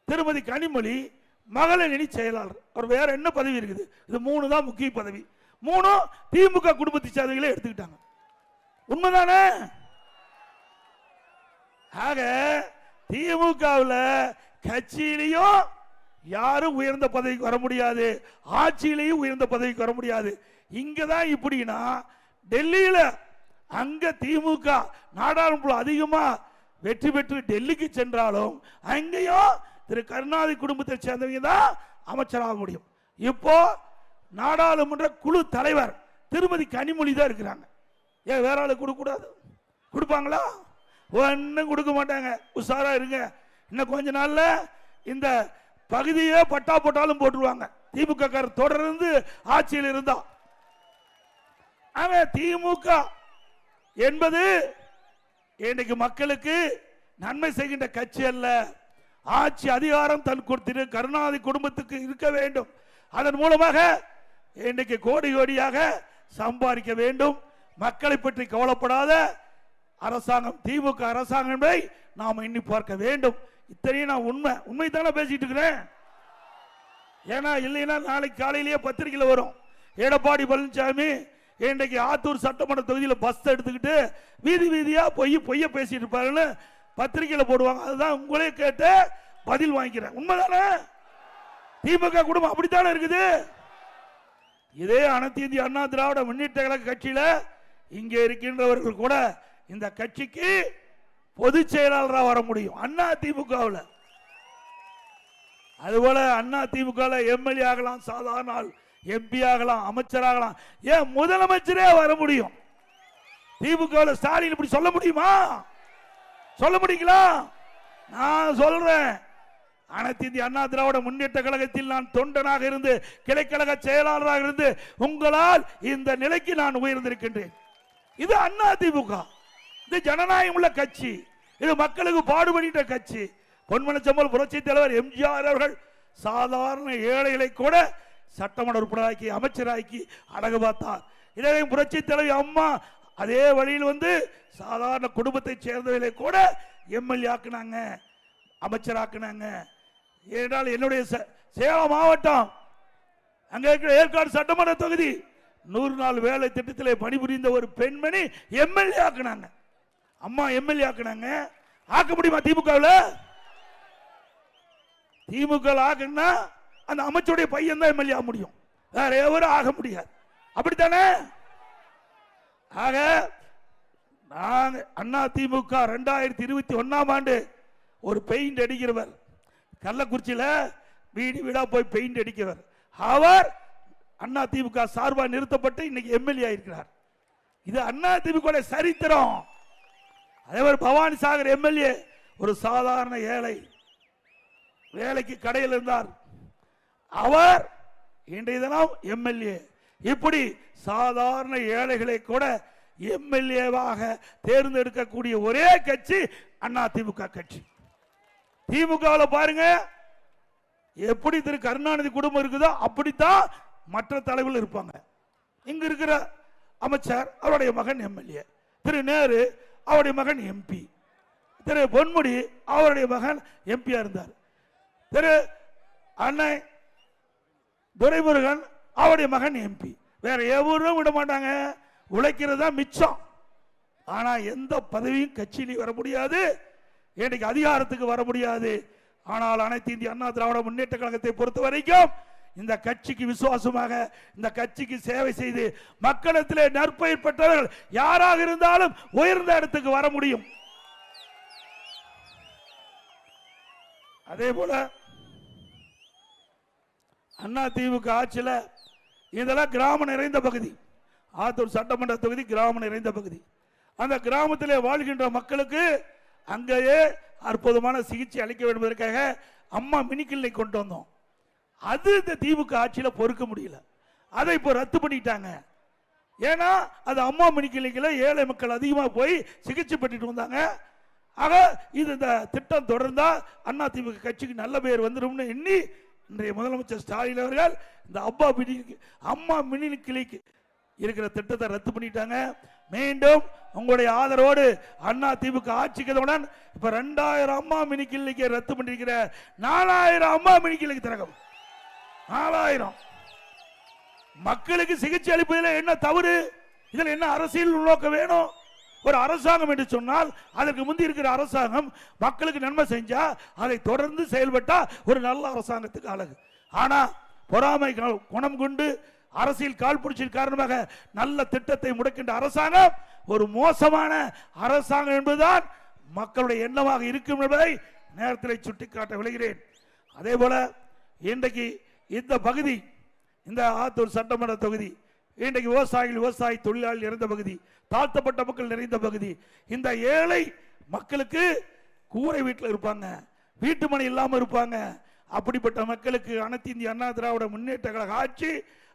திருமதி கனிமொழி மகளிர் அணி செயலாளர். அவர் வேற என்ன பதவி இருக்குது? இது 3 தான் முக்கிய பதவி. 3 திமுக குடும்பத்தை சார்ந்தவர்களே எடுத்துக்கிட்டாங்க. உண்மைதானே? ஆக திமுகவில் கட்சியிலையும் யாரும் உயர்ந்த பதவிக்கு வர முடியாது, ஆட்சியிலையும் உயர்ந்த பதவிக்கு வர முடியாது. இங்கதான் இப்படின்னா டெல்லியில அங்க திமுக நாடாளுமன்ற அதிகமா வெற்றி பெற்று டெல்லிக்கு சென்றாலும் அங்கேயும் திரு கருணாநிதி குடும்பத்தை சேர்ந்தவங்க தான் அமைச்சராக முடியும். இப்போ நாடாளுமன்ற குழு தலைவர் திருமதி கனிமொழி தான் இருக்கிறாங்க. ஏன் வேற ஆளு கொடுக்க கூடாது? கொடுப்பாங்களா? ஒன்னும் கொடுக்க மாட்டாங்க. உஷாரா இருங்க. இன்னும் கொஞ்ச நாள்ல இந்த பகுதியே பட்டா போட்டாலும் போட்டுருவாங்க. திமுக தொடர்ந்து ஆட்சியில் இருந்தா. திமுக என்பது இன்றைக்கு மக்களுக்கு நன்மை செய்கின்ற கட்சி அல்ல. ஆட்சி அதிகாரம் தன் திரு கருணாநிதி குடும்பத்துக்கு இருக்க வேண்டும். அதன் மூலமாக இன்றைக்கு கோடி கோடியாக சம்பாதிக்க வேண்டும். மக்களை பற்றி கவலைப்படாத அரசாங்கம் திமுக அரசாங்கத்தை நாம் எண்ணி பார்க்க வேண்டும். இத்தனையும் நான் உண்மை தானே பேசிட்டு இருக்கிறேன். ஏன்னா இல்லைன்னா நாளைக்கு காலையிலேயே பத்திரிகையில் வரும், எடப்பாடி பழனிசாமி இன்றைக்கு ஆத்தூர் சட்டமன்ற தொகுதியில் பஸ் எடுத்துக்கிட்டு வீதி வீதியா பொய்ய பேசிட்டு இருப்பாருன்னு பத்திரிகையில் போடுவாங்க. அதுதான் உங்களே கேட்டு பதில் வாங்கிக்கிறேன். உண்மைதானே? திமுக குடும்பம் அப்படித்தானே இருக்குது. இதே அனைத்து இந்திய அண்ணா திராவிட முன்னேற்ற கழக கட்சியில இங்கே இருக்கின்றவர்கள் கூட இந்த கட்சிக்கு பொதுச் செயலாளராக வர முடியும். அண்ணா திமுகவில் அதுபோல அண்ணா திமுக எம்எல்ஏ ஆகலாம், சாதாரண எம்பி ஆகலாம், அமைச்சராகலாம், ஏன் முதலமைச்சரே வர முடியும். திமுக ஸ்டாலின் இப்படி சொல்ல முடியுமா? சொல்ல முடியுங்களா? நான் சொல்றேன், அனைத்து இந்திய அண்ணா திராவிட முன்னேற்ற கழகத்தில் நான் தொண்டனாக இருந்து கிளைக்கழக செயலாளராக இருந்து உங்களால் இந்த நிலைக்கு நான் உயர்ந்திருக்கின்றேன். இது அண்ணா திமுக. இது ஜனநாயகம் உள்ள கட்சி. இது மக்களுக்கு பாடுபடுகின்ற கட்சி. பொன்மனச்செம்மல் புரட்சி தலைவர் எம்ஜிஆர் அவர்கள் சாதாரண ஏழைகளை கூட சட்டமன்ற உறுப்பினராக்கி அமைச்சராக்கி அழகு பார்த்தார். இதே புரட்சி தலைவர் அம்மா அதே வழியில் வந்து சாதாரண குடும்பத்தை சேர்ந்தவர்களை கூட எம்எல்ஏ ஆக்குனாங்க, அமைச்சராக்குனாங்க. ஏனென்றால் என்னுடைய சேலம் மாவட்டம் அங்க இருக்கிற ஏற்காடு சட்டமன்ற தொகுதி 100 நாள் வேலை திட்டத்தில் பணிபுரிந்த ஒரு பெண்மணி எம்எல்ஏ ஆக்குனாங்க. அம்மா எம்எல்ஏ ஆக்குனாங்க. ஆக்க முடியுமா திமுகவில்? திமுக ஆகுன்னா அந்த அமைச்சருடைய பையன் தான் எம்எல்ஏ ஆக முடியும், வேற எவரும் ஆக முடியாது. அப்படித்தானே? ஆக நாங்க அண்ணா திமுக 2021ஆம் ஆண்டு ஒரு பெயிண்ட் அடிக்கிறவர், கள்ளக்குறிச்சியில வீடு வீடா போய் பெயிண்ட் அடிக்கிறவர், அவர் அண்ணா திமுக சார்பாக நிறுத்தப்பட்டு இன்னைக்கு எம்எல்ஏ ஆயிருக்கிறார். இது அண்ணா திமுக சரித்திரம். அதே பவானி சாகர் எம்எல்ஏ ஒரு சாதாரண ஏழை, வேலைக்கு கடையில் இருந்தார், அவர் இன்றைய தினம் எம்எல்ஏ. இப்படி சாதாரண ஏழைகளை கூட எம்எல்ஏவாக தேர்ந்தெடுக்கக்கூடிய ஒரே கட்சி அண்ணா திமுக கட்சி. திமுகவில் பாருங்க எப்படி திரு கருணாநிதி குடும்பம் இருக்குதோ அப்படித்தான் மற்ற தலைவர்கள் இருப்பாங்க. இங்க இருக்கிற அமைச்சர் அவருடைய மகன் எம்எல்ஏ, திரு நேரு அவருடைய மகன் எம்பி, திரு பொன்முடி அவருடைய மகன் எம்பியா இருந்தார், திரு அண்ணன் துரைமுருகன் அவருடைய மகன் எம்பி. வேற எவரும் விட மாட்டாங்க, உழைக்கிறதா மிச்சம். ஆனா எந்த பதவியும் கட்சியிலும் வர முடியாது, இன்னைக்கு அதிகாரத்துக்கு வர முடியாது. ஆனால் அனைத்து இந்திய அண்ணா திராவிட முன்னேற்ற கழகத்தை பொறுத்த வரைக்கும் இந்த கட்சிக்கு விசுவாசமாக இந்த கட்சிக்கு சேவை செய்து மக்களிடத்திலே நற்பெயர் பெற்றவர்கள் யாராக இருந்தாலும் உயர்ந்த இடத்துக்கு வர முடியும். அதே போல அண்ணா திமுக ஆட்சியில் இதெல்லாம் கிராமம் நிறைந்த பகுதி. ஆத்தூர் சட்டமன்ற தொகுதி கிராமம் நிறைந்த பகுதி. அந்த கிராமத்திலே வாழ்கின்ற மக்களுக்கு அங்கேயே அற்புதமான சிகிச்சை அளிக்க வேண்டுவதற்காக அம்மா மினி கிளினிக் கொண்டு வந்தோம். அது இந்த திமுக ஆட்சியில் பொறுக்க முடியல. அதை இப்போ ரத்து பண்ணிட்டாங்க. ஏன்னா அது அம்மா மினி கிளினிக்கில் ஏழை மக்கள் அதிகமாக போய் சிகிச்சை பெற்றுட்டு வந்தாங்க. ஆக இது இந்த திட்டம் தொடர்ந்தா அண்ணா திமுக கட்சிக்கு நல்ல பேர் வந்துடும் எண்ணி இன்றைய முதலமைச்சர் ஸ்டாலின் அவர்கள் இந்த அம்மா மினி கிளினிக் இருக்கிற திட்டத்தை ரத்து பண்ணிட்டாங்க. மீண்டும் உங்களுடைய ஆதரவோடு அண்ணா திமுக ஆட்சிக்கு இப்ப 2000 அம்மா மினி கிளினிக்கை ரத்து பண்ணிருக்கிற 4000 அம்மா மினி கிளினிக் திறக்கும். 4000 மக்களுக்கு சிகிச்சை அளிப்பதில் என்ன தவறு? இதில் என்ன அரசியல் உள்நோக்கம் வேணும்? ஒரு அரசாங்கம் என்று சொன்னால் அதற்கு முந்தி இருக்கிற அரசாங்கம் மக்களுக்கு நன்மை செஞ்சா அதை தொடர்ந்து செயல்பட்டா ஒரு நல்ல அரசாங்கத்துக்கு அழகு. ஆனா பொறாமை குணம் கொண்டு அரசியல் காழ்ப்புணர்ச்சியின் காரணமாக நல்ல திட்டத்தை முடக்கின்ற அரசாங்கம் ஒரு மோசமான அரசாங்கம் என்பதுதான் மக்களுடைய எண்ணமாக இருக்கும் என்பதை நேரத்தில் சுட்டிக்காட்ட விளைகிறேன். அதே போல இன்றைக்கு இந்த பகுதி, இந்த ஆத்தூர் சட்டமன்ற தொகுதி இன்றைக்கு விவசாயி தொழிலாளி நிறைந்த பகுதி, தாழ்த்தப்பட்ட மக்கள் நிறைந்த பகுதி. இந்த ஏழை மக்களுக்கு கூரை வீட்டில் இருப்பாங்க, வீட்டு மனை இல்லாமல் இருப்பாங்க. அப்படிப்பட்ட மக்களுக்கு அனைத்து இந்திய அண்ணா திராவிட முன்னேற்ற கழக ஆட்சி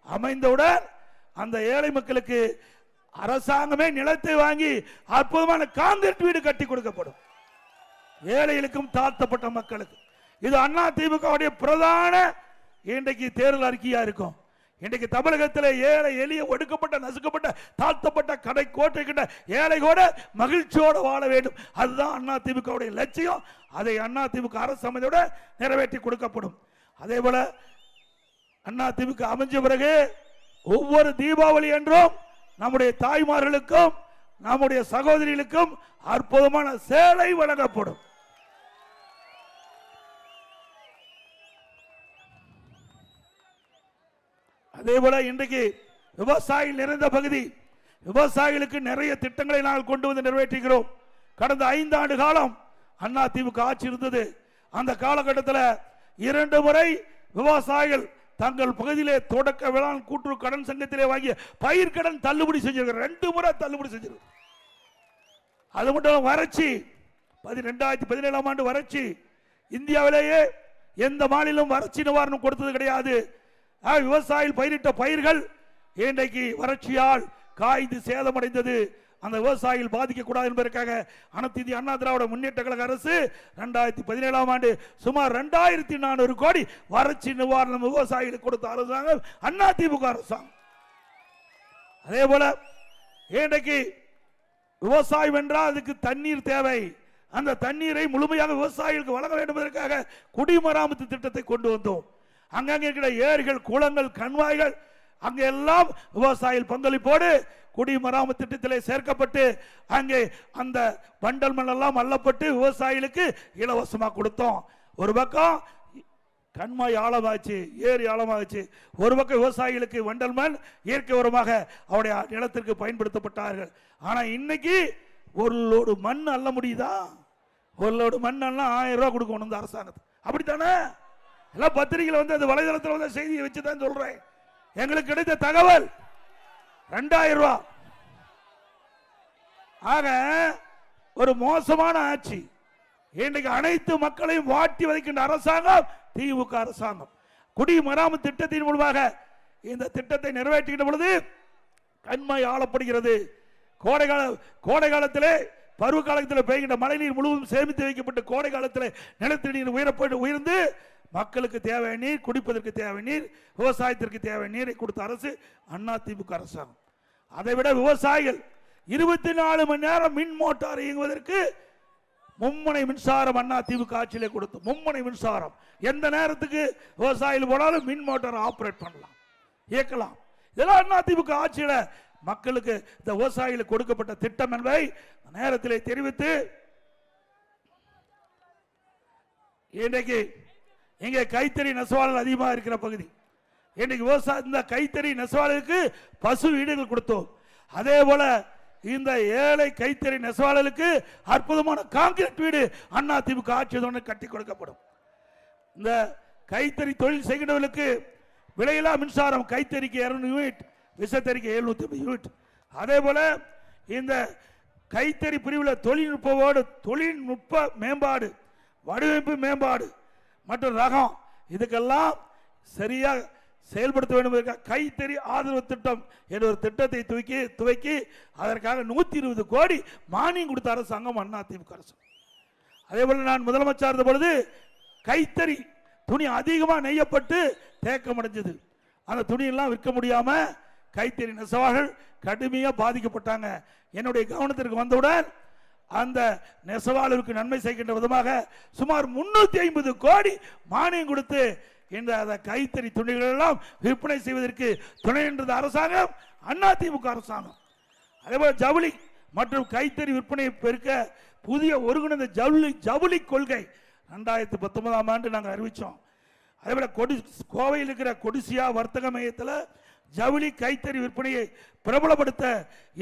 அமைந்தவுடன் அந்த ஏழை மக்களுக்கு அரசாங்கமே நிலத்தை வாங்கி அற்புதமான காங்கிரீட் வீடு கட்டி கொடுக்கப்படும். ஏழைகளுக்கும் தாழ்த்தப்பட்ட மக்களுக்கு இது அண்ணா திமுக பிரதான இன்றைக்கு தேர்தல் அறிக்கையா இருக்கும். இன்றைக்கு தமிழகத்தில் ஏழை எளிய ஒடுக்கப்பட்ட நசுக்கப்பட்ட தாழ்த்தப்பட்ட கடை கோட்டை கிட்ட ஏழை கூட மகிழ்ச்சியோடு வாழ வேண்டும். அதுதான் அண்ணா திமுக லட்சியம். அதை அண்ணா திமுக அரசு அமைந்தோட நிறைவேற்றி கொடுக்கப்படும். அதே போல அண்ணா திமுக அமைஞ்ச பிறகு ஒவ்வொரு தீபாவளி என்றும் நம்முடைய தாய்மார்களுக்கும் நம்முடைய சகோதரிகளுக்கும் அற்புதமான சேலை வழங்கப்படும். அதே போல இன்றைக்கு விவசாயிகள் நிறைந்த பகுதி, விவசாயிகளுக்கு நிறைய திட்டங்களை நாங்கள் கொண்டு வந்து நிறைவேற்றுகிறோம். கடந்த 5 ஆண்டு காலம் அண்ணா திமுக ஆட்சி இருந்தது. அந்த காலகட்டத்தில் 2 முறை விவசாயிகள் தங்கள் பகுதியிலே தொடக்க வேளாண் கூட்டுறவு கடன் சங்கத்திலே வாங்கிய பயிர்கடன் தள்ளுபடி செஞ்சிருக்கிறார். 2 முறை தள்ளுபடி செஞ்சிருக்கிறார். அது மட்டும் வறட்சி 2017ஆம் ஆண்டு வறட்சி இந்தியாவிலேயே எந்த மாநிலம் வறட்சி நிவாரணம் கொடுத்தது கிடையாது. விவசாயிகள் பயிரிட்ட பயிர்கள் இன்றைக்கு வறட்சியால் காய்ந்து சேதமடைந்தது. அந்த விவசாயிகள் பாதிக்கக்கூடாது என்பதற்காக அனைத்து இந்திய அண்ணா திராவிட முன்னேற்ற கழக அரசு 2017ஆம் ஆண்டு சுமார் 2400 கோடி வறட்சி நிவாரணம் விவசாயிகளுக்கு கொடுத்த அரசாங்கம் அண்ணா திமுக அரசாங்கம். அதே போல இன்றைக்கு விவசாயம் என்றால் அதுக்கு தண்ணீர் தேவை. அந்த தண்ணீரை முழுமையாக விவசாயிகளுக்கு வழங்க வேண்டும் என்பதற்காக குடிமராமத்து திட்டத்தை கொண்டு வந்தோம். அங்கங்கே இருக்கிற ஏரிகள், குளங்கள், கண்வாய்கள் அங்கெல்லாம் விவசாயிகள் பங்களிப்போடு குடிமராமத்து திட்டத்திலே சேர்க்கப்பட்டு அங்கே அந்த வண்டல் மண் எல்லாம் அள்ளப்பட்டு விவசாயிகளுக்கு இலவசமாக கொடுத்தோம். ஒரு பக்கம் கண்மாய் ஆழமாச்சு, ஏரி ஆழமாச்சு, ஒரு பக்கம் விவசாயிகளுக்கு வண்டல் மண் இயற்கை உரமாக அவருடைய நிலத்திற்கு பயன்படுத்தப்பட்டார்கள். ஆனா இன்னைக்கு ஒரு லோடு மண் அள்ள முடியுதா? ஒரு லோடு மண் எல்லாம் 1000 ரூபாய் கொடுக்கணும் இந்த அரசாங்கத்துக்கு. அப்படித்தானே? எல்லாம் பத்திரிகையில் வந்து அந்த வலைதளத்தில் வந்து செய்தியை வச்சுதான் சொல்றேன். எங்களுக்கு கிடைத்த தகவல் 2000 ரூபாய். ஆக ஒரு மோசமான ஆட்சி. இன்றைக்கு அனைத்து மக்களையும் வாட்டி வதைக்கின்ற அரசாங்கம் திமுக அரசாங்கம். குடிமராமத்து திட்டத்தின் மூலமாக இந்த திட்டத்தை நிறைவேற்றுகின்ற பொழுது கண்மாய் ஆளப்படுகிறது. கோடை காலத்திலே பருவ காலத்தில் பெய்கின்ற மழைநீர் முழுவதும் சேமித்து வைக்கப்பட்டு கோடை காலத்தில் நிலத்தடி நீர் உயர்ந்து மக்களுக்கு தேவை நீர், குடிப்பதற்கு தேவை நீர், விவசாயத்திற்கு தேவை நீரை கொடுத்த அரசு அண்ணா திமுக அரசாங்கம். அதை விட விவசாயிகள் 24 மணி நேரம் மின் மோட்டார் இயங்குவதற்கு மும்முனை மின்சாரம் அண்ணா திமுக ஆட்சியிலே கொடுத்து மும்முனை மின்சாரம் எந்த நேரத்துக்கு விவசாயிகள் போனாலும் மின் மோட்டார் ஆபரேட் பண்ணலாம், இயக்கலாம். இதெல்லாம் அண்ணா திமுக ஆட்சியில மக்களுக்கு இந்த விவசாயிகளுக்கு கொடுக்கப்பட்ட திட்டம் என்பதை நேரத்திலே தெரிவித்து இன்றைக்கு இங்கே கைத்தறி நெசவாளர்கள் அதிகமாக இருக்கிற பகுதி, இன்னைக்கு விவசாய இந்த கைத்தறி நெசவாளருக்கு பசு வீடுகள் கொடுத்தோம். அதே போல இந்த ஏழை கைத்தறி நெசவாளர்களுக்கு அற்புதமான கான்கிரீட் வீடு அதிமுக ஆட்சி கட்டி கொடுக்கப்படும். இந்த கைத்தறி தொழில் செய்கிறவர்களுக்கு விலையில்லா மின்சாரம், கைத்தறிக்கு 200 யூனிட், விசைத்தறிக்கு 750 யூனிட். அதே போல இந்த கைத்தறி பிரிவில் தொழில்நுட்ப மேம்பாடு, வடிவமைப்பு மேம்பாடு மற்றும் ரகம், இதுக்கெல்லாம் சரியாக செயல்படுத்த வேண்டும். கைத்தறி ஆதரவு திட்டம் என்ற ஒரு திட்டத்தை துவக்கி அதற்காக 120 கோடி மானியம் கொடுத்த அரசாங்கம் அதிமுக அரசு. அதே போல நான் முதலமைச்சர் இருந்த பொழுது கைத்தறி துணி அதிகமாக நெய்யப்பட்டு தேக்கம் அடைஞ்சது. அந்த துணியெல்லாம் விற்க முடியாம கைத்தறி நெசவாளர்கள் கடுமையாக பாதிக்கப்பட்டாங்க. என்னுடைய கவனத்திற்கு வந்தவுடன் அந்த நெசவாளருக்கு நன்மை செய்கின்ற விதமாக சுமார் 350 கோடி மானியம் கொடுத்து இந்த கைத்தறி துணிகள் எல்லாம் விற்பனை செய்வதற்கு துணை நின்றது அரசாங்கம், அதிமுக அரசாங்கம். அதேபோல ஜவுளி மற்றும் கைத்தறி விற்பனை பெருக்க புதிய ஒருங்கிணைந்த ஜவுளி கொள்கை 2019ஆம் ஆண்டு நாங்கள் அறிவித்தோம். அதேபோல கோவையில் இருக்கிற கொடிசியா வர்த்தக மையத்தில் ஜவுளி கைத்தறி விற்பனையை பிரபலப்படுத்த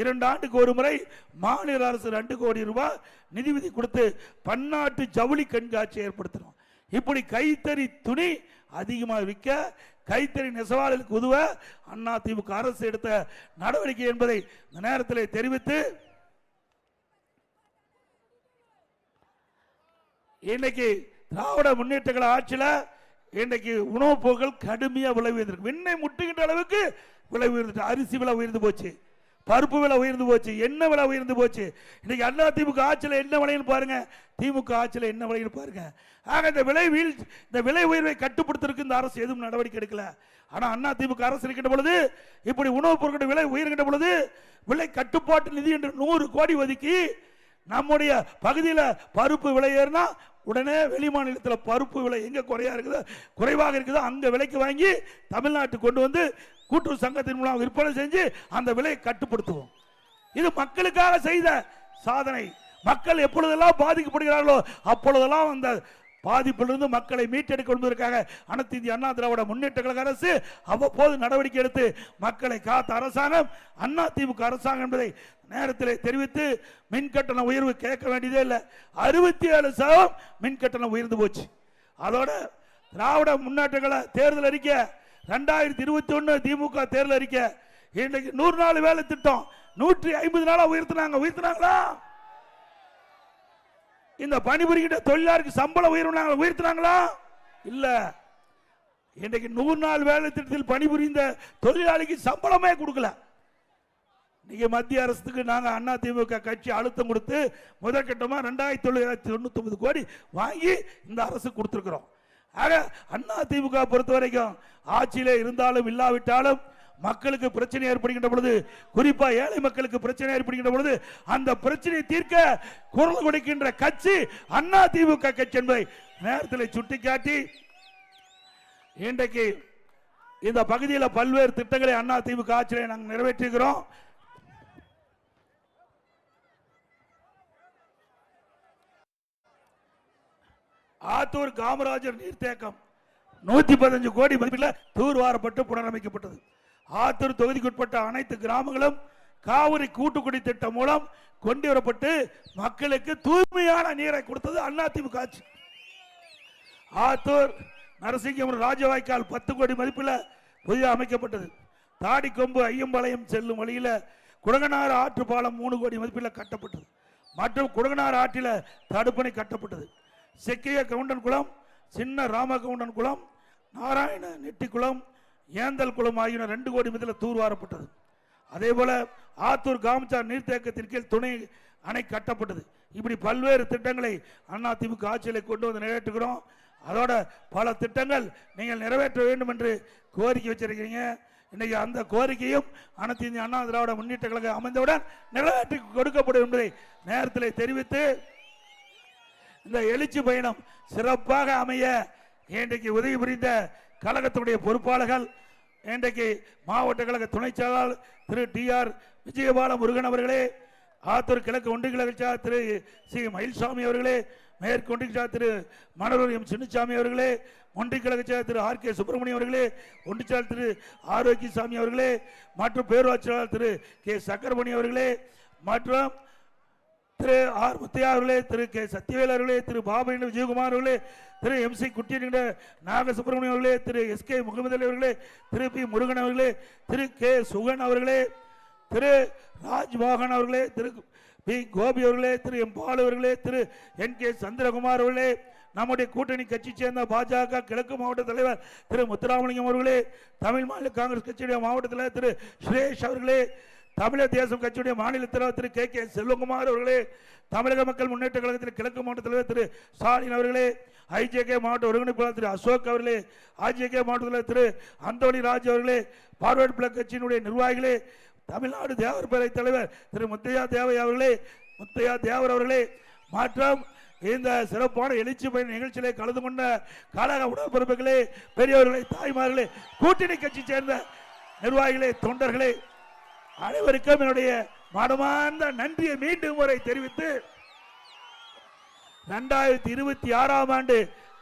2 ஆண்டுக்கு ஒரு முறை மாநில அரசு 2 கோடி ரூபாய் நிதி கொடுத்து பன்னாட்டு ஜவுளி கண்காட்சி ஏற்படுத்தணும். இப்படி கைத்தறி துணி அதிகமாக விற்க, கைத்தறி நெசவாளர்களுக்கு உதவ அதிமுக அரசு எடுத்த நடவடிக்கை என்பதை இந்த நேரத்தில் தெரிவித்து, இன்னைக்கு திராவிட முன்னேற்ற கழக ஆட்சியில் இன்றைக்கு உணவுப் பொருட்கள் கடுமையாக விலை உயர்ந்திருக்கு. விண்ணை முட்டுகின்ற அளவுக்கு விலை உயர்ந்துட்டு, அரிசி விலை உயர்ந்து போச்சு, பருப்பு விலை உயர்ந்து போச்சு, எண்ணெய் விலை உயர்ந்து போச்சு. இன்னைக்கு அதிமுக ஆட்சியில் என்ன விலைன்னு பாருங்க, திமுக ஆட்சியில் என்ன விலைன்னு பாருங்க. ஆக இந்த விலை உயர்வை கட்டுப்படுத்துறதுக்கு இந்த அரசு எதுவும் நடவடிக்கை எடுக்கல. ஆனால் அதிமுக அரசு இருக்கின்ற பொழுது, இப்படி உணவுப் பொருட்கள் விலை உயர்கின்ற பொழுது விலை கட்டுப்பாட்டு நிதி என்று 100 கோடி ஒதுக்கி நம்முடைய பகுதியில் பருப்பு விலை ஏறினா உடனே வெளி மாநிலத்தில் பருப்பு விலை எங்க குறைவாக இருக்குதோ அங்க விலைக்கு வாங்கி தமிழ்நாட்டுக்கு கொண்டு வந்து கூட்டுறவு சங்கத்தின் மூலம் விற்பனை செஞ்சு அந்த விலையை கட்டுப்படுத்துவோம். இது மக்களுக்காக செய்த சாதனை. மக்கள் எப்பொழுதெல்லாம் பாதிக்கப்படுகிறார்களோ அப்பொழுதெல்லாம் அந்த பாதிப்பிலிருந்து மக்களை மீட்டெடுக்க என்பதற்காக அனைத்து இந்திய அண்ணா திராவிட முன்னேற்ற கழக அரசு அவ்வப்போது நடவடிக்கை எடுத்து மக்களை காத்த அரசாங்கம் அதிமுக அரசாங்கம் என்பதை நேரத்தில் தெரிவித்து, மின் கட்டண உயர்வு கேட்க வேண்டியதே இல்லை. 67% மின் கட்டணம் உயர்ந்து போச்சு. அதோட திராவிட முன்னேற்ற கழக தேர்தல் அறிக்கை 2021 திமுக தேர்தல் அறிக்கை, இன்றைக்கு 100 நாள் வேலை திட்டம் 150 நாளா உயர்த்தினாங்களா? இந்த பணிபுரிகின்ற தொழிலாளருக்கு சம்பளம் உயர்த்தினாங்களா? இல்ல. இன்றைக்கு 100 நாள் வேலை திட்டத்தில் பணிபுரிந்த தொழிலாளிக்கு சம்பளமே கொடுக்கல. நீங்க மத்திய அரசுக்கு நாங்க அதிமுக கட்சி அழுத்தம் கொடுத்து முதற்கட்டமா 2999 கோடி வாங்கி இந்த அரசு கொடுத்திருக்கிறோம். ஆக அதிமுக பொறுத்த வரைக்கும் ஆட்சியிலே இருந்தாலும் இல்லாவிட்டாலும் மக்களுக்கு பிரச்சனை ஏற்படுகின்ற பொழுது, குறிப்பா ஏழை மக்களுக்கு பிரச்சனை ஏற்படுகின்ற பொழுது அந்த பிரச்சனையை தீர்க்க குரல் கொடுக்கின்ற கட்சி அதிமுக கட்சி என்பதை நேரத்தில் சுட்டிக்காட்டி, இன்றைக்கு இந்த பகுதியில் பல்வேறு திட்டங்களை அதிமுக ஆட்சியை நாங்கள் நிறைவேற்றுகிறோம். ஆத்தூர் காமராஜர் நீர்த்தேக்கம் 115 கோடி மதிப்பில் தூர்வாரப்பட்டு புனரமைக்கப்பட்டது. ஆத்தூர் தொகுதிக்குட்பட்ட அனைத்து கிராமங்களும் காவிரி கூட்டுக்குடி திட்டம் மூலம் கொண்டு வரப்பட்டு மக்களுக்கு தூய்மையான நீரை கொடுத்தது அதிமுக ஆட்சி. ஆத்தூர் நரசிங்கம் ராஜவாய்க்கால் 10 கோடி மதிப்பில் புதிய அமைக்கப்பட்டது. தாடிக்கொம்பு ஐயம்பாளையம் செல்லும் வழியில் குடங்கனாறு ஆற்று பாலம் 3 கோடி மதிப்பில் கட்டப்பட்டது. மற்றும் குடங்கனாறு ஆற்றில் தடுப்பணை கட்டப்பட்டது. செக்கிய கவுண்டன் குளம், சின்ன ராமகவுண்டன் குளம், நாராயண நெட்டி குளம், ஏந்தல் குளம் ஆகிய 2 கோடி மதிப்பில் தூர்வாரப்பட்டது. அதே போல ஆத்தூர் காமச்சார் நீர்த்தேக்கத்தின் கீழ் துணை அணை கட்டப்பட்டது. இப்படி பல்வேறு திட்டங்களை அதிமுக ஆட்சியில் கொண்டு வந்து நிறைவேற்றுகிறோம். அதோட பல திட்டங்கள் நீங்கள் நிறைவேற்ற வேண்டும் என்று கோரிக்கை வச்சிருக்கீங்க. இன்னைக்கு அந்த கோரிக்கையும் அனைத்து இந்திய அண்ணா திராவிட முன்னேற்ற கழகம் அமைந்தவுடன் நிறைவேற்றி கொடுக்கப்படும் என்பதை நேரத்தில் தெரிவித்து, இந்த எழுச்சி பயணம் சிறப்பாக அமைய இன்றைக்கு உதவி புரிந்த கழகத்தினுடைய பொறுப்பாளர்கள், இன்றைக்கு மாவட்ட கழக துணை செயலாளர் திரு TR விஜயபால முருகன் அவர்களே, ஆத்தூர் கிழக்கு ஒன்றிய கழக திரு சி மயில்சாமி அவர்களே, மேற்கொண்டிய செயலாளர் திரு மணலூர் எம் சின்னசாமி அவர்களே, ஒன்றிய கழக செயலாளர் திரு ஆர் கே சுப்பிரமணியம் அவர்களே, ஒன்றிய செயலாளர் திரு ஆரோக்கியசாமி அவர்களே, மற்றும் பேரூராட்சி செயலாளர் திரு கே சக்கரமணி அவர்களே, மற்றும் திரு ஆர் முத்தையா அவர்களே, திரு கே சத்யவேல் அவர்களே, திரு பாபு விஜயகுமார் அவர்களே, திரு எம் சி குட்டியன் நாகசுப்பிரமணியம் அவர்களே, திரு எஸ் கே முகமது அலி அவர்களே, திரு பி முருகன் அவர்களே, திரு கே சுகன் அவர்களே, திரு ராஜ்மோகன் அவர்களே, திரு பி கோபி அவர்களே, திரு எம் பாலு அவர்களே, திரு என் கே சந்திரகுமார் அவர்களே, நம்முடைய கூட்டணி கட்சி சேர்ந்த பாஜக கிழக்கு மாவட்ட தலைவர் திரு முத்துராமலிங்கம் அவர்களே, தமிழ் மாநில காங்கிரஸ் கட்சியுடைய மாவட்ட தலைவர் திரு சுரேஷ் அவர்களே, தமிழக தேசம் கட்சியுடைய மாநில தலைவர் திரு கே கே செல்வகுமார் அவர்களே, தமிழக மக்கள் முன்னேற்ற கழகத்தின் கிழக்கு மாவட்ட தலைவர் திரு ஸ்டாலின் அவர்களே, ஐஜேகே மாவட்ட ஒருங்கிணைப்பாளர் திரு அசோக் அவர்களே, ஐஜேகே மாவட்ட தலைவர் திரு அந்தோணி ராஜ் அவர்களே, பார்வர்ட் பிளாக் கட்சியினுடைய நிர்வாகிகளே, தமிழ்நாடு தேவர் பேரவை தலைவர் திரு முத்தையா தேவர் அவர்களே, மற்றும் இந்த சிறப்பான எழுச்சி பயண நிகழ்ச்சியிலே கலந்து கொண்ட கழக உடன்பிறப்புகளே, பெரியவர்களே, தாய்மார்களே, கூட்டணி கட்சி சேர்ந்த நிர்வாகிகளே, தொண்டர்களே, அனைவருக்கும் என்னுடைய மனமார்ந்த நன்றியை மீண்டும் முறை தெரிவித்து 2026ஆம் ஆண்டு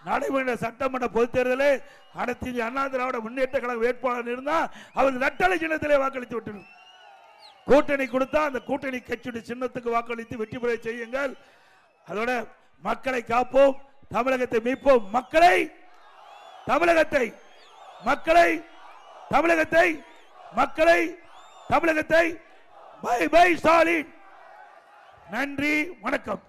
நடைபெற்ற சட்டமன்ற பொதுத் தேர்தலில் அனைத்து இந்திய அண்ணா திராவிட முன்னேற்ற கழக வேட்பாளர் இருந்தால் அவர் இரட்டை சின்னத்திலே வாக்களித்து விட்டனர். கூட்டணி கொடுத்தா அந்த கூட்டணி கட்சியுடைய சின்னத்துக்கு வாக்களித்து வெற்றி பெற செய்யுங்கள். அதோட மக்களை காப்போம், தமிழகத்தை மீட்போம். தமிழகத்தை பை பை ஸ்டாலின். நன்றி, வணக்கம்.